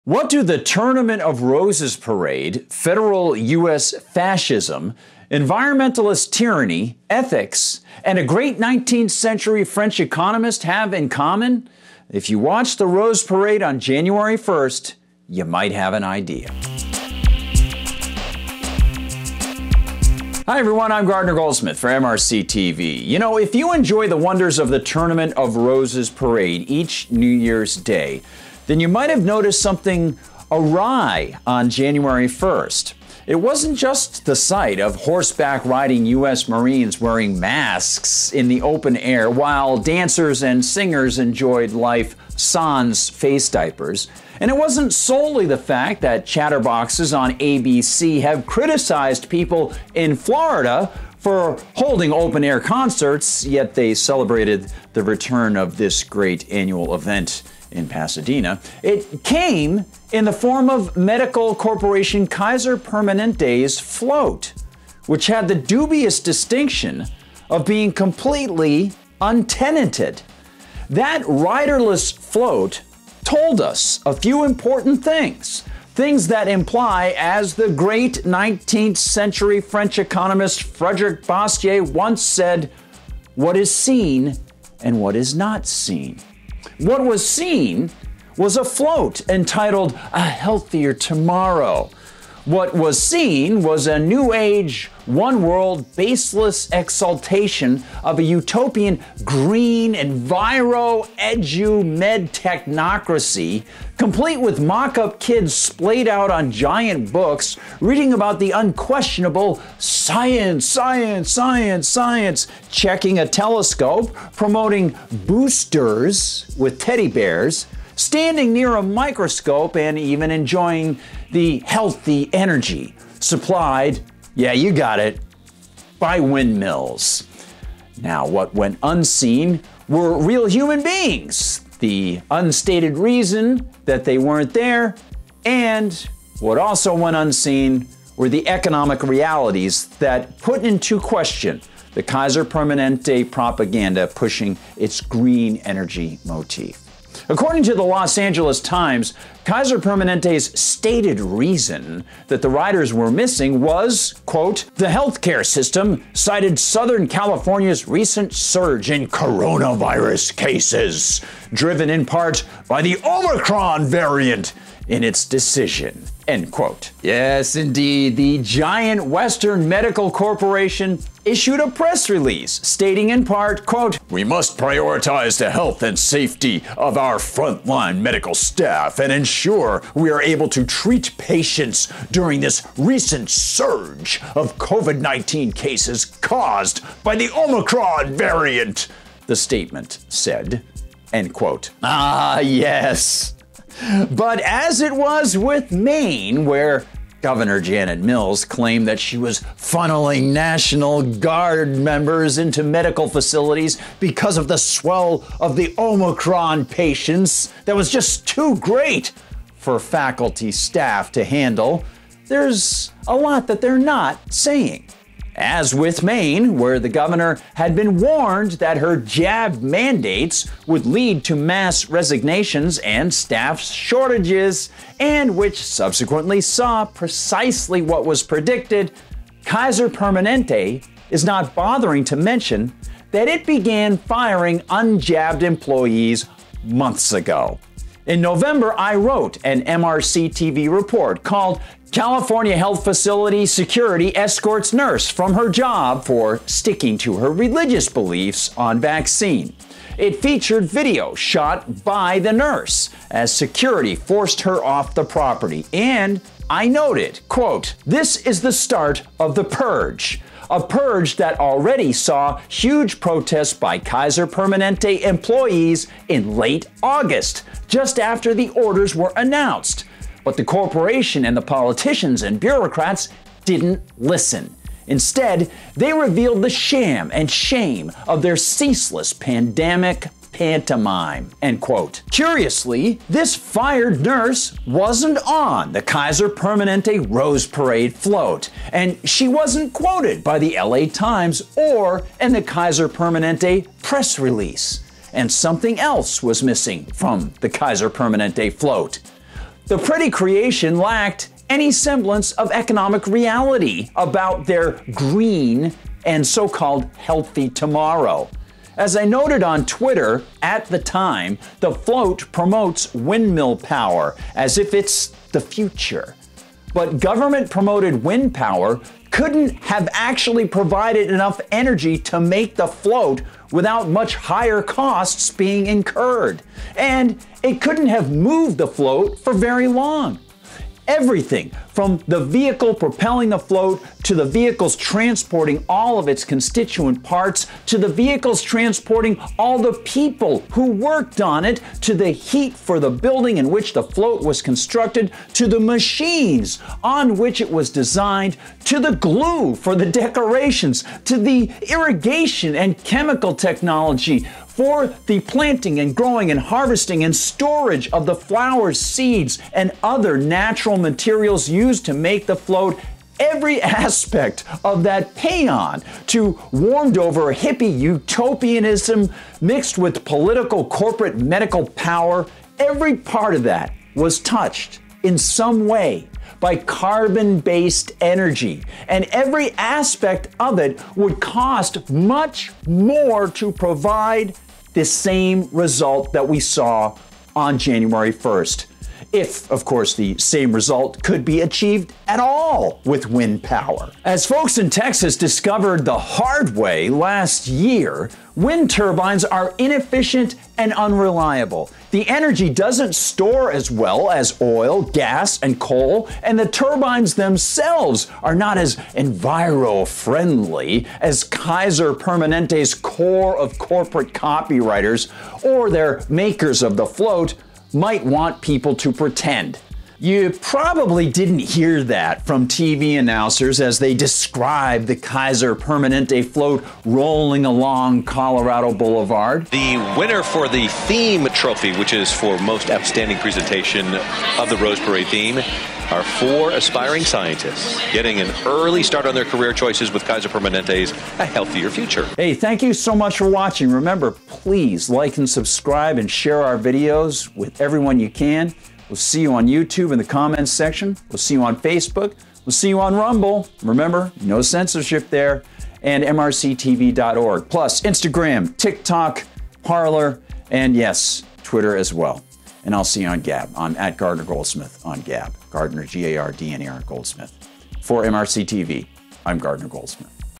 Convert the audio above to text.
What do the Tournament of Roses parade, federal U.S. fascism, environmentalist tyranny, ethics, and a great 19th century French economist have in common? If you watch the Rose Parade on January 1st, you might have an idea. Hi everyone, I'm Gardner Goldsmith for MRCTV. You know, if you enjoy the wonders of the Tournament of Roses parade each New Year's Day, then you might have noticed something awry on January 1st. It wasn't just the sight of horseback-riding U.S. Marines wearing masks in the open air while dancers and singers enjoyed life sans face diapers. And it wasn't solely the fact that chatterboxes on ABC have criticized people in Florida for holding open-air concerts, yet they celebrated the return of this great annual event in Pasadena. It came in the form of medical corporation Kaiser Permanente's float, which had the dubious distinction of being completely untenanted. That riderless float told us a few important things that imply, as the great 19th century French economist Frédéric Bastiat once said, what is seen and what is not seen. What was seen was a float entitled A Healthier Tomorrow. What was seen was a new age, one world, baseless exaltation of a utopian green enviro-edu-med technocracy, complete with mock-up kids splayed out on giant books, reading about the unquestionable science, checking a telescope, promoting boosters with teddy bears, standing near a microscope, and even enjoying the healthy energy supplied, yeah, you got it, by windmills. Now, what went unseen were real human beings, the unstated reason that they weren't there, and what also went unseen were the economic realities that put into question the Kaiser Permanente propaganda pushing its green energy motif. According to the Los Angeles Times, Kaiser Permanente's stated reason that the riders were missing was, quote, the healthcare system cited Southern California's recent surge in coronavirus cases, driven in part by the Omicron variant in its decision, end quote. Yes, indeed, the giant Western medical corporation issued a press release stating in part, quote, we must prioritize the health and safety of our frontline medical staff and ensure we are able to treat patients during this recent surge of COVID-19 cases caused by the Omicron variant, the statement said, end quote. Ah, yes. But as it was with Maine, where Governor Janet Mills claimed that she was funneling National Guard members into medical facilities because of the swell of the Omicron patients that was just too great for faculty staff to handle, there's a lot that they're not saying. As with Maine, where the governor had been warned that her jab mandates would lead to mass resignations and staff shortages, and which subsequently saw precisely what was predicted, Kaiser Permanente is not bothering to mention that it began firing unjabbed employees months ago. In November, I wrote an MRCTV report called California Health Facility Security Escorts Nurse from her job for sticking to her religious beliefs on vaccine. It featured video shot by the nurse as security forced her off the property. And I noted, quote, this is the start of the purge. A purge that already saw huge protests by Kaiser Permanente employees in late August, just after the orders were announced. But the corporation and the politicians and bureaucrats didn't listen. Instead, they revealed the sham and shame of their ceaseless pandemic pantomime, end quote. Curiously, this fired nurse wasn't on the Kaiser Permanente Rose Parade float, and she wasn't quoted by the LA Times or in the Kaiser Permanente press release. And something else was missing from the Kaiser Permanente float. The pretty creation lacked any semblance of economic reality about their green and so-called healthy tomorrow. As I noted on Twitter at the time, the float promotes windmill power as if it's the future. But government-promoted wind power couldn't have actually provided enough energy to make the float without much higher costs being incurred. And it couldn't have moved the float for very long. Everything from the vehicle propelling the float to the vehicles transporting all of its constituent parts to the vehicles transporting all the people who worked on it to the heat for the building in which the float was constructed to the machines on which it was designed to the glue for the decorations to the irrigation and chemical technology for the planting and growing and harvesting and storage of the flowers, seeds, and other natural materials used to make the float. Every aspect of that paean to warmed over hippie utopianism mixed with political, corporate, medical power, every part of that was touched in some way by carbon-based energy, and every aspect of it would cost much more to provide the same result that we saw on January 1st. If, of course, the same result could be achieved at all with wind power. As folks in Texas discovered the hard way last year, wind turbines are inefficient and unreliable. The energy doesn't store as well as oil, gas, and coal, and the turbines themselves are not as enviro-friendly as Kaiser Permanente's core of corporate copywriters or their makers of the float might want people to pretend. You probably didn't hear that from TV announcers as they described the Kaiser Permanente float rolling along Colorado Boulevard. The winner for the theme trophy, which is for most outstanding presentation of the Rose Parade theme, are 4 aspiring scientists getting an early start on their career choices with Kaiser Permanente's A Healthier Future. Hey, thank you so much for watching. Remember, please like and subscribe and share our videos with everyone you can. We'll see you on YouTube in the comments section. We'll see you on Facebook. We'll see you on Rumble. Remember, no censorship there. And MRCTV.org. Plus Instagram, TikTok, Parler, and yes, Twitter as well. And I'll see you on Gab. I'm at Gardner Goldsmith on Gab. Gardner, G-A-R-D-N-E-R Goldsmith. For MRCTV, I'm Gardner Goldsmith.